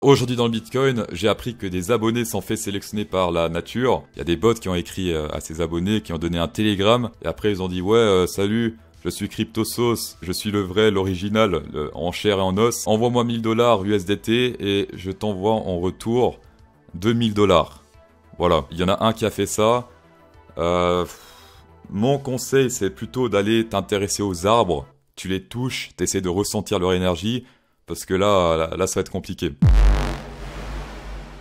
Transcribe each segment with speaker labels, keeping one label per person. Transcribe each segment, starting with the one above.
Speaker 1: Aujourd'hui dans le Bitcoin, j'ai appris que des abonnés sont fait sélectionner par la nature. Il y a des bots qui ont écrit à ces abonnés, qui ont donné un télégramme. Et après ils ont dit ouais salut, je suis CryptoSauce, je suis le vrai, l'original, en chair et en os. Envoie-moi 1000 $ USDT et je t'envoie en retour 2000 $. Voilà, il y en a un qui a fait ça. Mon conseil c'est plutôt d'aller t'intéresser aux arbres. Tu les touches, t'essaies de ressentir leur énergie. Parce que là, ça va être compliqué.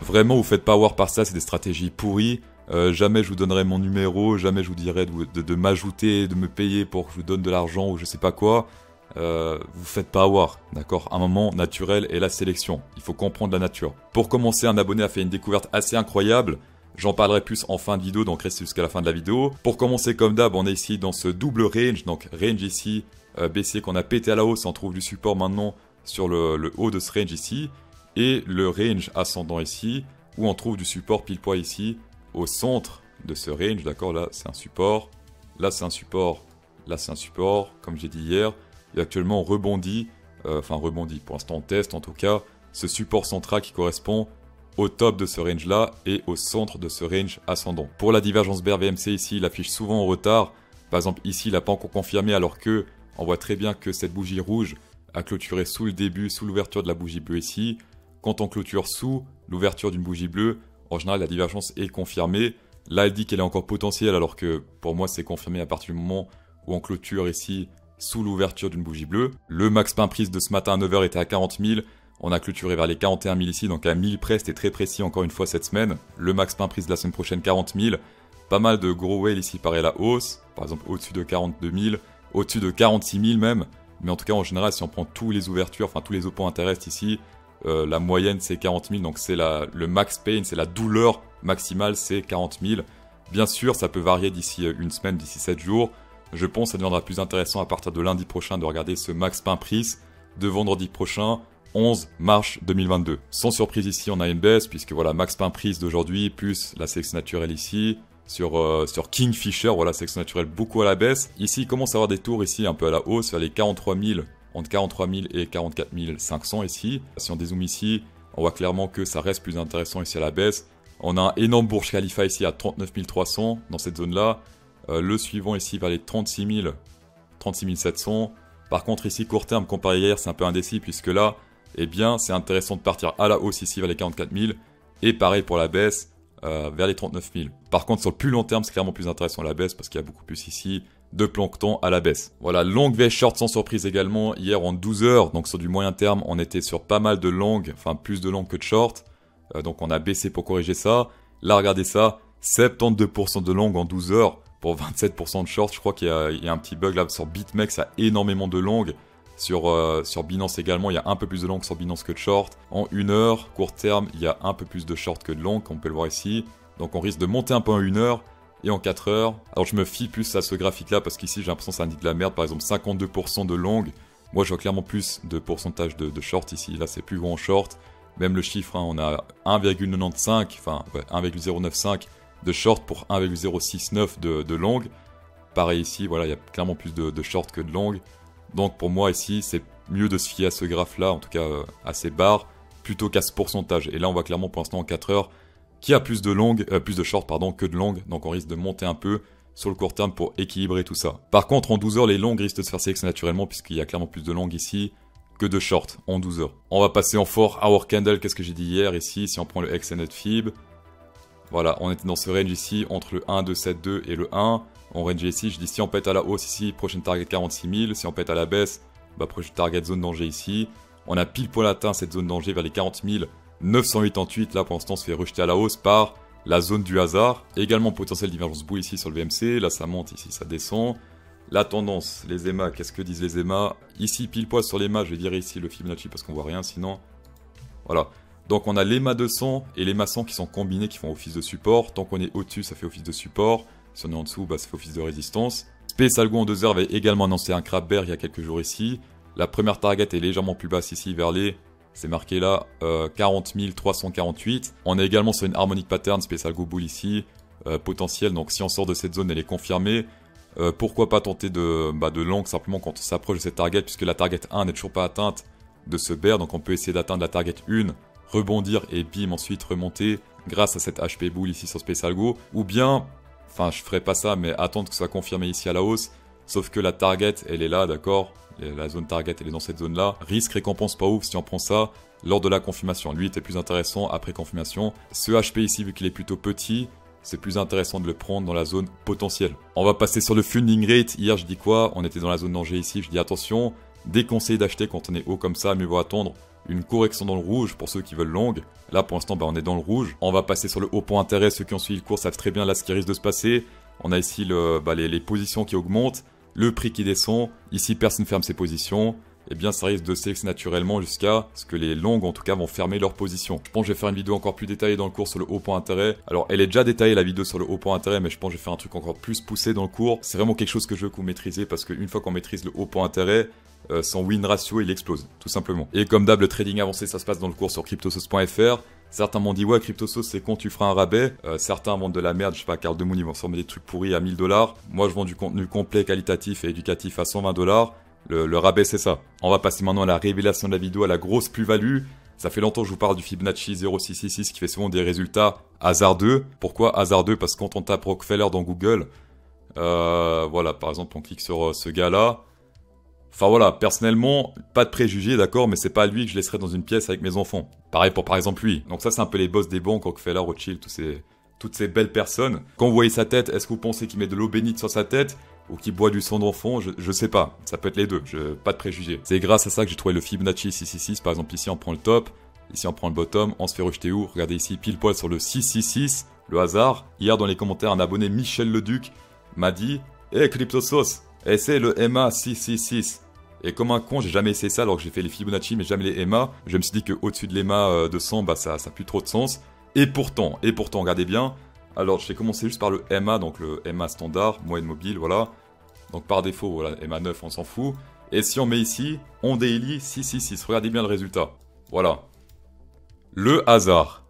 Speaker 1: Vraiment, vous faites pas avoir par ça, c'est des stratégies pourries. Jamais je vous donnerai mon numéro, jamais je vous dirai de m'ajouter, de me payer pour que je vous donne de l'argent ou je sais pas quoi. Vous faites pas avoir, d'accord? Un moment naturel est la sélection. Il faut comprendre la nature. Pour commencer, un abonné a fait une découverte assez incroyable. J'en parlerai plus en fin de vidéo, donc restez jusqu'à la fin de la vidéo. Pour commencer, comme d'hab, on est ici dans ce double range. Donc range ici, baissier qu'on a pété à la hausse, on trouve du support maintenant sur le haut de ce range ici, et le range ascendant ici, où on trouve du support pile poil ici, au centre de ce range, d'accord, là c'est un support, là c'est un support, là c'est un support, comme j'ai dit hier, et actuellement on rebondit, pour l'instant on teste en tout cas, ce support central qui correspond au top de ce range là, et au centre de ce range ascendant. Pour la divergence bear VMC ici, il affiche souvent en retard, par exemple ici il n'a pas encore confirmé, alors que on voit très bien que cette bougie rouge à clôturer sous le début, sous l'ouverture de la bougie bleue ici. Quand on clôture sous l'ouverture d'une bougie bleue, en général la divergence est confirmée. Là elle dit qu'elle est encore potentielle alors que pour moi c'est confirmé à partir du moment où on clôture ici sous l'ouverture d'une bougie bleue. Le max pain prise de ce matin à 9 h était à 40 000. On a clôturé vers les 41 000 ici, donc à 1000 près, c'était très précis encore une fois cette semaine. Le max pain prise de la semaine prochaine 40 000. Pas mal de gros whales ici par la hausse, par exemple au-dessus de 42 000, au-dessus de 46 000 même. Mais en tout cas, en général, si on prend tous les ouvertures, enfin tous les oppos intéressent ici, la moyenne c'est 40 000, donc c'est le max pain, c'est la douleur maximale, c'est 40 000. Bien sûr, ça peut varier d'ici une semaine, d'ici 7 jours. Je pense que ça deviendra plus intéressant à partir de lundi prochain de regarder ce max pain prise de vendredi prochain, 11 mars 2022. Sans surprise ici, on a une baisse, puisque voilà, max pain prise d'aujourd'hui, plus la sélection naturelle ici. Sur Kingfisher, voilà, sélection naturelle beaucoup à la baisse. Ici, il commence à avoir des tours ici un peu à la hausse, vers les 43 000, entre 43 000 et 44 500 ici. Si on dézoome ici, on voit clairement que ça reste plus intéressant ici à la baisse. On a un énorme Burj Khalifa ici à 39 300 dans cette zone-là. Le suivant ici vers les 36 700. Par contre ici, court terme, comparé hier, c'est un peu indécis puisque là, eh bien, c'est intéressant de partir à la hausse ici vers les 44 000. Et pareil pour la baisse. Vers les 39 000. Par contre, sur le plus long terme, c'est clairement plus intéressant à la baisse parce qu'il y a beaucoup plus ici de plancton à la baisse. Voilà, longue vs short sans surprise également. Hier en 12 heures, donc sur du moyen terme, on était sur pas mal de longues, enfin plus de longues que de short. Donc on a baissé pour corriger ça. Là, regardez ça, 72% de longues en 12 heures pour 27% de short. Je crois qu'il y a un petit bug là sur BitMEX, il y a énormément de longues. Sur Binance également, il y a un peu plus de long sur Binance que de short. En 1 heure, court terme, il y a un peu plus de short que de long, comme on peut le voir ici. Donc on risque de monter un peu en 1 heure et en 4 heures. Alors je me fie plus à ce graphique là parce qu'ici j'ai l'impression que ça indique de la merde. Par exemple 52% de long. Moi je vois clairement plus de pourcentage de short ici. Là c'est plus gros en short. Même le chiffre, hein, on a 1,95, enfin ouais, 1,095 de short pour 1,069 de long. Pareil ici, voilà, il y a clairement plus de short que de long. Donc pour moi ici, c'est mieux de se fier à ce graphe-là, en tout cas à ces barres, plutôt qu'à ce pourcentage. Et là, on voit clairement pour l'instant en 4 heures qu'il y a plus de short que de longues. Donc on risque de monter un peu sur le court terme pour équilibrer tout ça. Par contre, en 12 heures, les longues risquent de se faire sélectionner naturellement puisqu'il y a clairement plus de longues ici que de short en 12 heures. On va passer en 4 hour candle. Qu'est-ce que j'ai dit hier ici? Si on prend le XNet Fib, voilà, on était dans ce range ici entre le 1, 2, 7, 2 et le 1. On range ici, je dis si on pète à la hausse ici, prochaine target 46 000. Si on pète à la baisse, bah prochaine target zone danger ici. On a pile poil atteint cette zone danger vers les 40 988. Là pour l'instant on se fait rejeter à la hausse par la zone du hasard. Également potentiel divergence bout ici sur le VMC. Là ça monte, ici ça descend. La tendance, les EMA, qu'est-ce que disent les EMA? Ici pile poil sur les EMA, je vais dire ici le Fibonacci parce qu'on voit rien sinon. Voilà. Donc on a l'EMA 200 et l'EMA 100 qui sont combinés, qui font office de support. Tant qu'on est au-dessus, ça fait office de support. Si on est en dessous, bah, ça fait office de résistance. Space Algo en 2 heures avait également annoncé un crab bear il y a quelques jours ici. La première target est légèrement plus basse ici vers les, c'est marqué là, 40 348. On est également sur une harmonic pattern Space Algo bull ici, potentiel. Donc si on sort de cette zone, elle est confirmée. Pourquoi pas tenter de long simplement quand on s'approche de cette target, puisque la target 1 n'est toujours pas atteinte de ce bear. Donc on peut essayer d'atteindre la target 1 rebondir et bim ensuite remonter grâce à cette HP Bull ici sur Space Algo, ou bien, enfin je ferai pas ça, mais attendre que ce soit confirmé ici à la hausse, sauf que la target elle est là, d'accord, la zone target elle est dans cette zone là, risque récompense pas ouf si on prend ça lors de la confirmation, lui était plus intéressant après confirmation, ce HP ici vu qu'il est plutôt petit, c'est plus intéressant de le prendre dans la zone potentielle. On va passer sur le funding rate, hier je dis quoi, on était dans la zone danger ici, je dis attention, déconseillé d'acheter quand on est haut comme ça, mieux vaut attendre une correction dans le rouge pour ceux qui veulent longue. Là pour l'instant on est dans le rouge. On va passer sur le haut point d'intérêt, ceux qui ont suivi le cours savent très bien là ce qui risque de se passer. On a ici les positions qui augmentent, le prix qui descend, ici personne ferme ses positions. Eh bien ça risque de sélectionner naturellement jusqu'à ce que les longues en tout cas vont fermer leurs positions. Je pense que je vais faire une vidéo encore plus détaillée dans le cours sur le haut point d'intérêt. Alors elle est déjà détaillée la vidéo sur le haut point d'intérêt, mais je pense que je vais faire un truc encore plus poussé dans le cours. C'est vraiment quelque chose que je veux que vous maîtrisez parce qu'une fois qu'on maîtrise le haut point d'intérêt, son win ratio il explose, tout simplement. Et comme d'hab, le trading avancé ça se passe dans le cours sur cryptosauce.fr. Certains m'ont dit ouais cryptosauce c'est quand tu feras un rabais. Certains vendent de la merde, je sais pas, Carl Demoon ils vont se remettre des trucs pourris à 1000 $. Moi je vends du contenu complet, qualitatif et éducatif à 120 $. Le rabais c'est ça. On va passer maintenant à la révélation de la vidéo, à la grosse plus-value. Ça fait longtemps que je vous parle du Fibonacci 0666 qui fait souvent des résultats hasardeux. Pourquoi hasardeux? Parce que quand on tape Rockefeller dans Google, voilà, par exemple on clique sur ce gars-là. Enfin voilà, personnellement, pas de préjugés, d'accord, mais c'est pas lui que je laisserai dans une pièce avec mes enfants. Pareil pour par exemple lui. Donc ça c'est un peu les boss des banques, Rockefeller, Rothschild, toutes ces belles personnes. Quand vous voyez sa tête, est-ce que vous pensez qu'il met de l'eau bénite sur sa tête ou qu'il boit du sang d'enfant? Je sais pas, ça peut être les deux, pas de préjugés. C'est grâce à ça que j'ai trouvé le Fibonacci 666, par exemple ici on prend le top, ici on prend le bottom, on se fait rejeter où? Regardez ici, pile poil sur le 666, le hasard. Hier dans les commentaires, un abonné Michel Leduc m'a dit « Eh CryptoSauce, essaie le MA 666 ». Et comme un con, j'ai jamais essayé ça alors que j'ai fait les Fibonacci mais jamais les MA. Je me suis dit que au-dessus de l'EMA de 100, bah ça a plus trop de sens. Et pourtant, regardez bien. Alors, j'ai commencé juste par le MA, donc le MA standard, moyenne mobile, voilà. Donc par défaut, voilà, MA 9, on s'en fout. Et si on met ici, on daily 666, regardez bien le résultat. Voilà. Le hasard,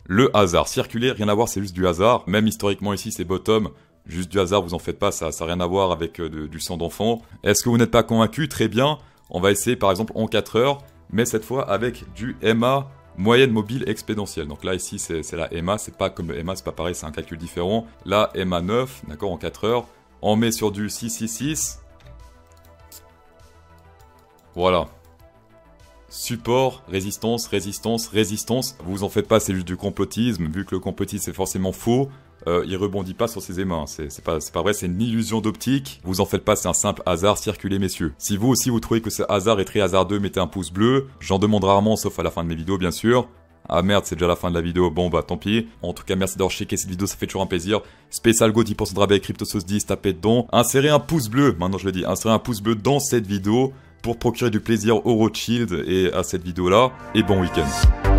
Speaker 1: circuler, rien à voir, c'est juste du hasard. Même historiquement ici, c'est bottom, juste du hasard, vous en faites pas, ça n'a rien à voir avec du sang d'enfant. Est-ce que vous n'êtes pas convaincu? Très bien. On va essayer par exemple en 4 heures, mais cette fois avec du MA moyenne mobile exponentielle. Donc là ici c'est la MA, c'est pas comme le MA, c'est pas pareil, c'est un calcul différent. Là MA 9, d'accord, en 4 heures. On met sur du 666. Voilà. Support, résistance, résistance, résistance. Vous en faites pas, c'est juste du complotisme. Vu que le complotisme c'est forcément faux, il rebondit pas sur ses aimants. C'est pas vrai, c'est une illusion d'optique. Vous en faites pas, c'est un simple hasard. Circulez messieurs. Si vous aussi vous trouvez que ce hasard est très hasardeux, mettez un pouce bleu. J'en demande rarement, sauf à la fin de mes vidéos bien sûr. Ah merde, c'est déjà la fin de la vidéo, bon bah tant pis. En tout cas, merci d'avoir checké cette vidéo, ça fait toujours un plaisir. Spécial Go, 10% de rabais, CryptoSauce 10, tapez dedans. Insérez un pouce bleu, maintenant je le dis, insérez un pouce bleu dans cette vidéo pour procurer du plaisir au Rothschild et à cette vidéo là. Et bon week-end.